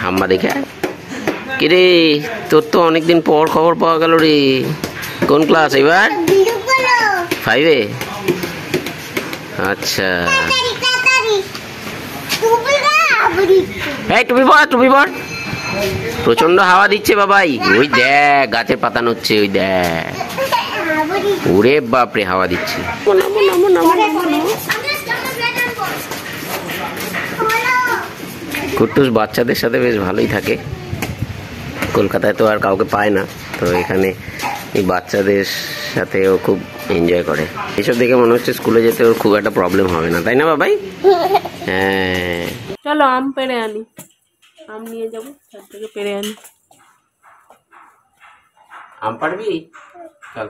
হাম্মা দেখে কিরে তোর তো অনেকদিন পর খবর পাওয়া গেল রে। কোন ক্লাস এবার? 5-এ। আচ্ছা এই টুপি পর প্রচন্ড হাওয়া দিচ্ছে বাবাই। ওই দেখ গাছের পাতা নড়ছে, ওই দেখ। ওরে বাপরে হাওয়া দিচ্ছে। কুট্টুস বাচ্চাদের সাথে বেশ ভালোই থাকে। কলকাতায় তো আর কাউকে পায় না, তো এখানে এই বাচ্চাদের সাথে ও খুব এনজয় করে। এসব দেখে মনে হচ্ছে স্কুলে যেতে ওর খুব একটা প্রবলেম হবে না, তাই না বাবাই? হ্যাঁ চলো আম পেড়ে আনি, আম নিয়ে যাবো, ছাদ থেকে পেড়ে আনি। আম পারবি? চল।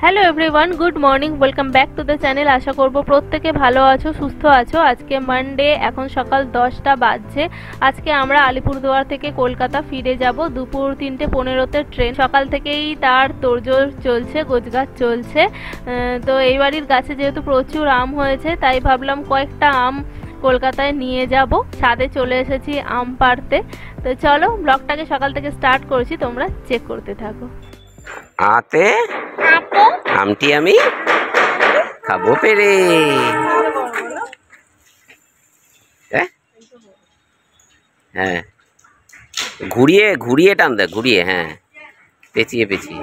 Hello everyone, good morning, welcome back to the channel. আশা করব প্রত্যেকে ভালো আছো, সুস্থ আছো। আজকে মানডে, এখন সকাল 10টা বাজছে। আজকে আমরা আলিপুরদুয়ার থেকে কলকাতা ফিরে যাব। দুপুর 3:15-তে ট্রেন। সকাল থেকেই তার তোড়জোড় চলছে, গোছগাছ চলছে। তো এই বাড়ির গাছে যেহেতু প্রচুর আম হয়েছে, তাই ভাবলাম কয়েকটা আম কলকাতায় নিয়ে যাব। ছাদে চলে এসেছি আম পাড়তে। তো চলো ব্লগটাকে সকাল থেকে স্টার্ট করছি, তোমরা চেক করতে থাকো। আতে আমটি আমি খাবো পেরে। হ্যাঁ ঘুরিয়ে ঘুরিয়ে টান দেখ, ঘুরিয়ে, হ্যাঁ পেঁচিয়ে পেঁচিয়ে।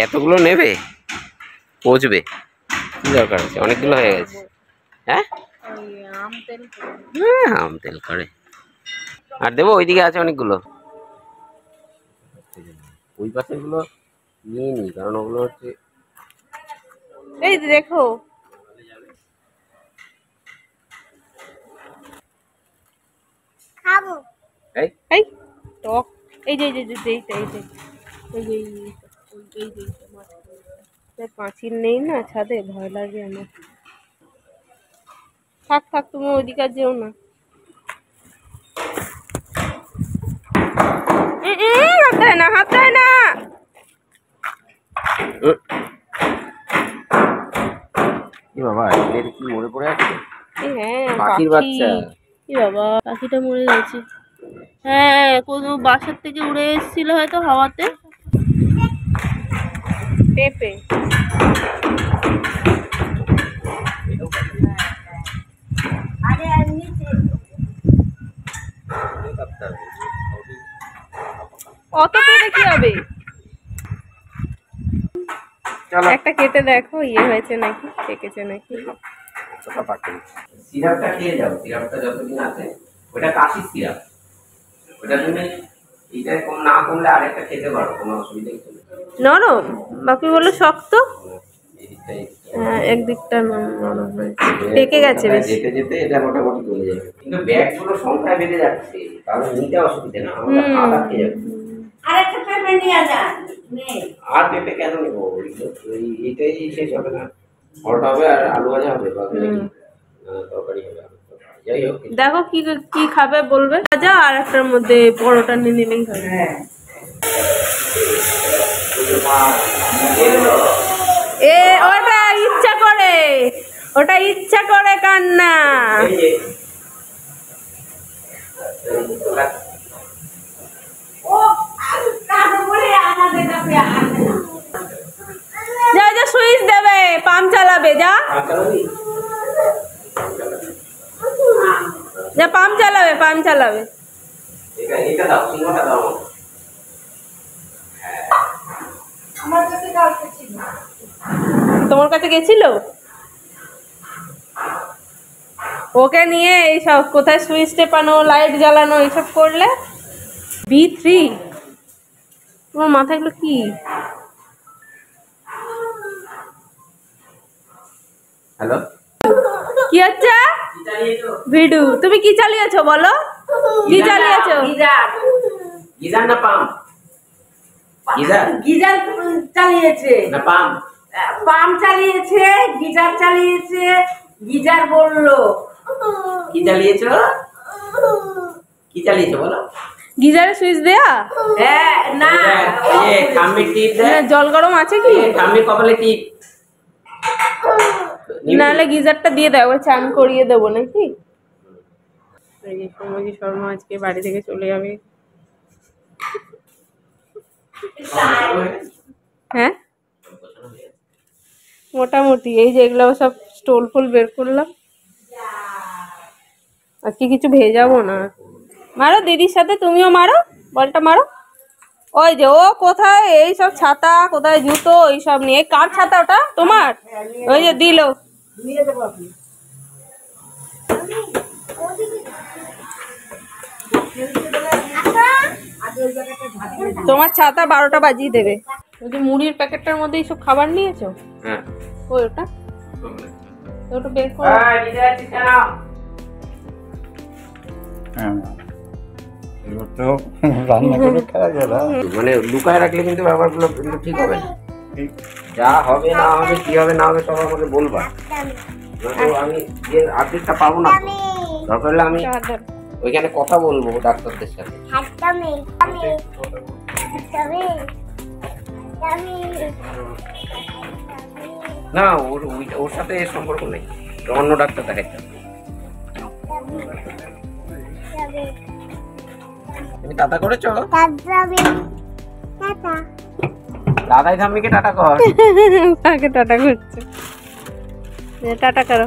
এতগুলো নেবে? পচবে, কি দরকার আছে? অনেকগুলো হয়ে গেছে। হ্যাঁ আম তেল করে। আর দেবো? ওইদিকে আছে অনেকগুলো। ওই পাশের গুলো নিয়ে নি, কারণ ওগুলো হচ্ছে এই দেখো খাবো। এই টক, এই যে পাঁচিল নেই না ছাদে, ভয় লাগে আমার। থাক তুমি ওইদিকে আর যেও না। হাত দেয় না। বাবা এর কি মরে পড়ে আছে? হ্যাঁ পাখির বাচ্চা। কি বাবা, পাখিটা মরে গেছে। হ্যাঁ কোনো বাসার থেকে উড়ে এসেছিল হয়তো হাওয়াতে। পেঁপে অত পেঁপে কি হবে? একটা কেটে দেখো ইয়ে হয়েছে নাকি, পেকেছে নাকি। সিরাপটা খেয়ে যাও, সিরাপটা যতদিন আছে ওটা কাশি সিরাপ। ওটা তুমি এটা কম না কমলে আরেকটা খেতে পারো, কোনো অসুবিধা নেই। নরম বাপি বললো শক্ত। হ্যাঁ একদিকটা নরম হয়েছে, পেকে গেছে বেশ। যেতে যেতে এটা মোটামুটি চলে যাবে, কিন্তু ব্যাগগুলো সংখ্যায় বেড়ে যাচ্ছে, তাহলে নিতে অসুবিধা না। আমরা আদা খেয়ে যাচ্ছি। আরেকটা পেঁপে নিয়ে যান। আর পেঁপে কেন নেবো? এটাই শেষ হবে না, পরোটা হবে আর আলু ভাজা হবে, তরকারি হবে। যাই হোক, দেখো কি কি খাবে বলবে। ভাজা আর একটার মধ্যে পরোটা নিয়ে নিলেই হবে। এ ওটা ইচ্ছা করে, ওটা ইচ্ছা করে কান্না। যা যা সুইচ দেবে, পাম্প চালাবে, যা যা পাম্প চালাবে, পাম্প চালাবে। তোমার কাছে গেছিল? ওকে নিয়ে এইসব কোথায় সুইচ টেপানো, লাইট জ্বালানো এইসব করলে। B3 তোমার মাথাগুলো কি? হ্যালো কি হচ্ছে? ভিডিও তুমি কি চালিয়েছো বলো? কি চালিয়েছো? গিজার না পাম্প? গিজার চালিয়েছে না পাম্প? পাম্প চালিয়েছে, গিজার চালিয়েছে। গিজার বললো কি চালিয়েছো? কি চালিয়েছো বলো? গিজারে সুইচ দেয়া? হ্যাঁ না, এই খাম্বির টিপ দে। জল গরম আছে কি? খাম্বির কপালে টিপ। নাহলে গিজারটা দিয়ে দাও, একবার চান করিয়ে দেবো নাকি। এই যে সৌম্যজি শর্মা আজকে বাড়ি থেকে চলে যাবে। হ্যাঁ মোটামুটি এই যে এগুলো সব স্টোল ফুল বের করলাম, আর কি কিছু ভেজাবো না। মারো দিদির সাথে, তুমিও মারো, বলটা মারো। ওই যে ও কোথায় এই সব ছাতা, কোথায় জুতো, এইসব নিয়ে। কার ছাতা ওটা? তোমার? ওই যে দিল। তোমার ছাতা 12টা বাজিয়ে দেবে। ওই যে মুড়ির প্যাকেটটার মধ্যে এইসব খাবার নিয়েছো? হ্যাঁ ওই ওটা ওটা বের করো। মানে লুকায় রাখলে কিন্তু ব্যাপারগুলো কিন্তু ঠিক হবে না। যা হবে না হবে, কি হবে না হবে সব আমাকে বলবা, আমি যে আপডেটটা পাবো না। দরকার হলে আমি ওইখানে কথা বলবো ডাক্তারদের সাথে। না ওর সাথে এর সম্পর্ক নেই, অন্য ডাক্তার দেখাইতে। তুমি টাটা করেছো? দাদাই ধাম্মিকে টাটা কর। তাকে টাটা করছে, টাটা করো।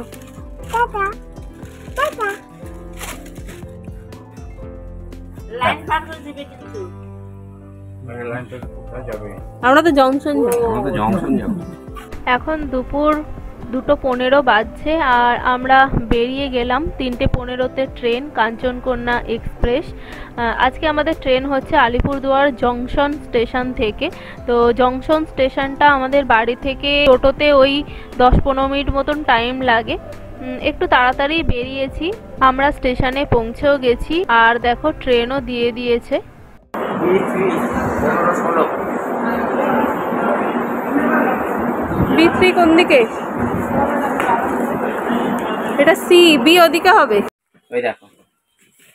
আমরা তো জংশন যাবো। এখন দুপুর 2:15 বাজছে আর আমরা বেরিয়ে গেলাম 3:15-তে ট্রেন, কাঞ্চনকন্যা এক্সপ্রেস। আজকে আমাদের ট্রেন হচ্ছে আলিপুরদুয়ার জংশন স্টেশন থেকে। তো জংশন স্টেশনটা আমাদের বাড়ি থেকে টোটোতে ওই 10-15 মিনিট মতন টাইম লাগে। একটু তাড়াতাড়ি বেরিয়েছি, আমরা স্টেশনে পৌঁছেও গেছি। আর দেখো ট্রেনও দিয়ে দিয়েছে। B3 কোন দিকে? এটা সি, বি ওদিকে হবে। ওই দেখো,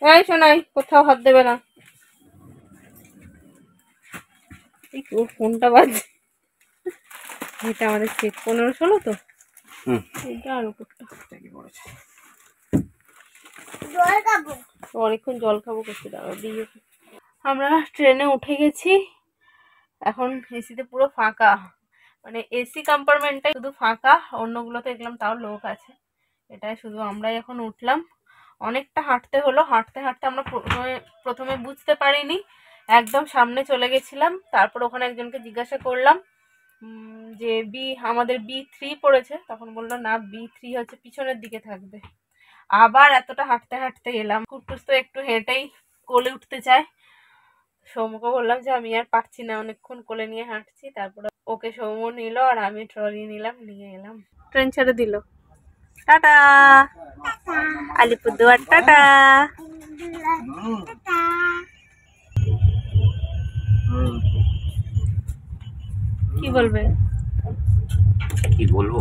এই শোনাই, কোথাও হাত দেবে না। ফোনটা বাজে, এটা আমাদের সিট 15-16 তো। এটা আর উপরটা অনেকক্ষণ জল খাবো করতে দাঁড়া দিয়ে। আমরা ট্রেনে উঠে গেছি, এখন এসিতে পুরো ফাঁকা, মানে এসি কম্পার্টমেন্টটাই শুধু ফাঁকা, অন্যগুলোতে দেখলাম তাও লোক আছে। এটাই শুধু আমরাই এখন উঠলাম। অনেকটা হাঁটতে হলো, হাঁটতে হাঁটতে আমরা প্রথমে বুঝতে পারিনি, একদম সামনে চলে গেছিলাম। তারপর ওখানে একজনকে জিজ্ঞাসা করলাম যে আমাদের B3 পড়েছে, তখন বললো না B3 হচ্ছে পিছনের দিকে থাকবে। আবার এতটা হাঁটতে হাঁটতে এলাম, কুটুস তো একটু হেঁটেই কোলে উঠতে চায়। সৌম্যকে বললাম যে আমি আর পারছি না, অনেকক্ষণ কোলে নিয়ে হাঁটছি। তারপরে ওকে সৌম্য নিল আর আমি ট্রলি নিলাম, নিয়ে এলাম। ট্রেন ছেড়ে দিল। Tata Alipurduar, tata. কি বলবে? কি বলবো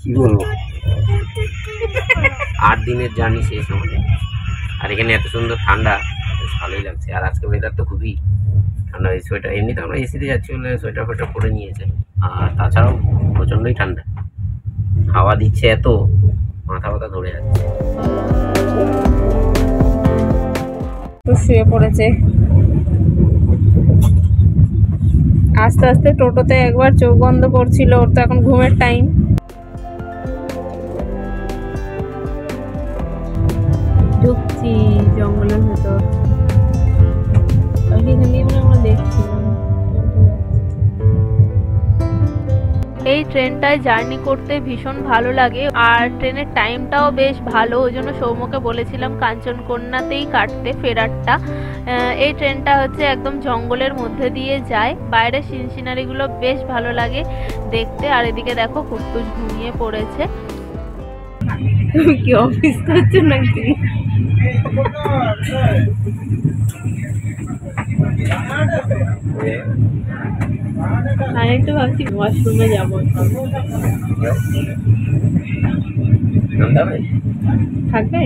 কি বলবো 8 দিনের জার্নি শেষ আমাদের, আর এখানে এত সুন্দর ঠান্ডা, বেশ ভালোই লাগছে। আর আজকে ওয়েদার তো খুবই ঠান্ডা, এই সোয়েটার, এমনিতে আমরা এসিতে যাচ্ছি বলে সোয়েটার ফোয়েটার পরে নিয়েছে, আর তাছাড়াও প্রচণ্ডই ঠান্ডা, হাওয়া দিচ্ছে এত, মাথা ব্যথা ধরে যাচ্ছে। শুয়ে পড়েছে। আস্তে আস্তে টোটোতে একবার চোখ বন্ধ করছিল, ওর তো এখন ঘুমের টাইম। ঢুকছি জঙ্গলের ভেতর, আমরা দেখছিলাম। এই ট্রেনটায় জার্নি করতে ভীষণ ভালো লাগে, আর ট্রেনের টাইমটাও বেশ ভালো। ওই জন্য সৌম্যকে বলেছিলাম কাঞ্চনকন্যাতেই কাটতে ফেরারটা। এই ট্রেনটা হচ্ছে একদম জঙ্গলের মধ্যে দিয়ে যায়, বাইরের সিনারিগুলো বেশ ভালো লাগে দেখতে। আর এদিকে দেখো কুট্টুস ঘুমিয়ে পড়েছে। কি অফিস করছো নাকি? আমি একটু ভাবছি ওয়াশরুমে যাবো। থাকবে?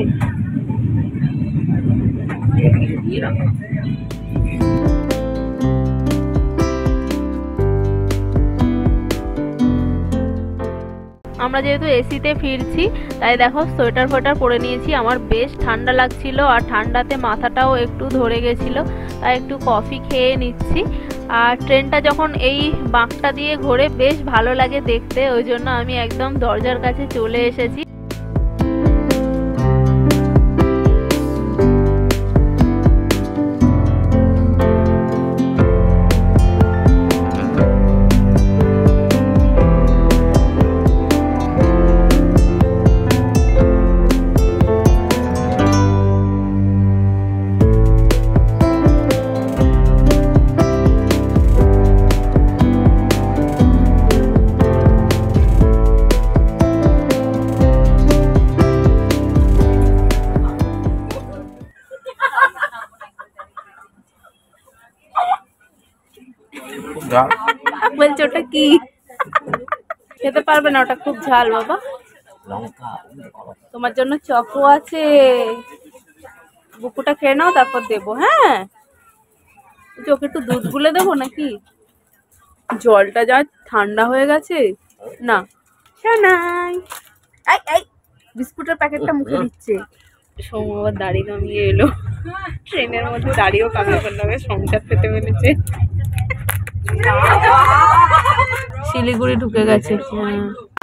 আমরা যেহেতু এসিতে ফিরছি তাই দেখো সোয়েটার ফোয়েটার পরে নিয়েছি। আমার বেশ ঠান্ডা লাগছিল আর ঠান্ডাতে মাথাটাও একটু ধরে গেছিলো, তাই একটু কফি খেয়ে নিচ্ছি। আর ট্রেনটা যখন এই বাঁকটা দিয়ে ঘোরে বেশ ভালো লাগে দেখতে, ওই জন্য আমি একদম দরজার কাছে চলে এসেছি। বলছে ওটা কি খেতে পারবে না, ওটা খুব ঝাল বাবা। তোমার জন্য চকো আছে, বুকুটা খেয়ে নাও তারপর দেবো। হ্যাঁ ওকে একটু দুধ গুলে দেবো নাকি? জলটা যা ঠান্ডা হয়ে গেছে না। শোনাই এই বিস্কুটের প্যাকেটটা মুখে দিচ্ছে। সোম আবার দাড়ি কামিয়ে এলো, ট্রেনের মধ্যে দাড়িও কামিয়ে ফেললো, সংসার পেতে ফেলেছে। শিলিগুড়ি ঢুকে গেছে।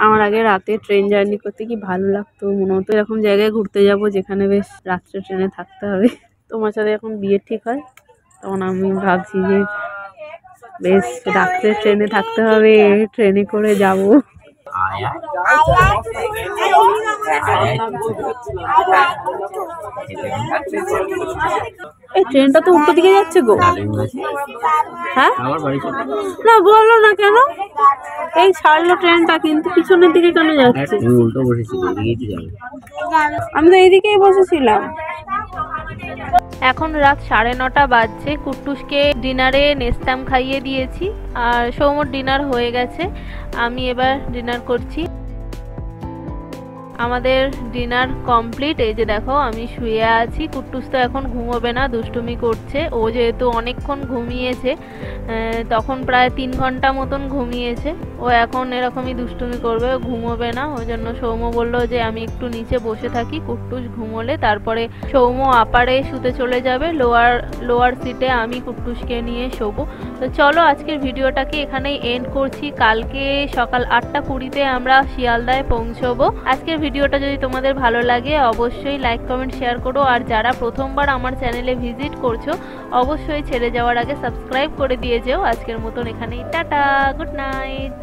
আমার আগে রাতে ট্রেন জার্নি করতে কি ভালো লাগতো, মনে হতো এরকম জায়গায় ঘুরতে যাব যেখানে বেশ রাত্রে ট্রেনে থাকতে হবে। তোমার সাথে এখন বিয়ে ঠিক হয় তখন আমি ভাবছি যে বেশ রাত্রে ট্রেনে থাকতে হবে, ট্রেনে করে যাব। এই ট্রেনটা তো উল্টো দিকে যাচ্ছে গো। হ্যাঁ না বলো না কেন, এই ছাড়লো ট্রেনটা কিন্তু পিছনের দিকে কেন যাচ্ছে? উল্টো বসেছিল, আমি তো এইদিকেই বসেছিলাম। এখন রাত 9:30 বাজছে। কুট্টুসকে ডিনারে নেস্তাম খাইয়ে দিয়েছি আর সৌমর ডিনার হয়ে গেছে। আমি এবার ডিনার করছি। আমাদের ডিনার কমপ্লিট। এই যে দেখো আমি শুয়ে আছি, কুট্টুস তো এখন ঘুমোবে না, দুষ্টুমি করছে। ও যেহেতু অনেকক্ষণ ঘুমিয়েছে, তখন প্রায় 3 ঘন্টা মতন ঘুমিয়েছে, ও এখন এরকমই দুষ্টুমি করবে, ঘুমোবে না। ওই জন্য সৌম্য বললো যে আমি একটু নিচে বসে থাকি, কুট্টুস ঘুমোলে তারপরে সৌম্য আপারে শুতে চলে যাবে, লোয়ার সিটে আমি কুট্টুসকে নিয়ে শোবো। তো চলো আজকের ভিডিওটাকে এখানেই এন্ড করছি। কালকে সকাল 8:20-তে আমরা শিয়ালদায় পৌঁছবো। আজকের ভিডিওটা যদি তোমাদের ভালো লাগে অবশ্যই লাইক কমেন্ট শেয়ার করো, আর যারা প্রথমবার আমার চ্যানেলে ভিজিট করছো অবশ্যই ছেড়ে যাওয়ার আগে সাবস্ক্রাইব করে দিয়ে যেও। আজকের মতন এখানেই টাটা, গুড নাইট।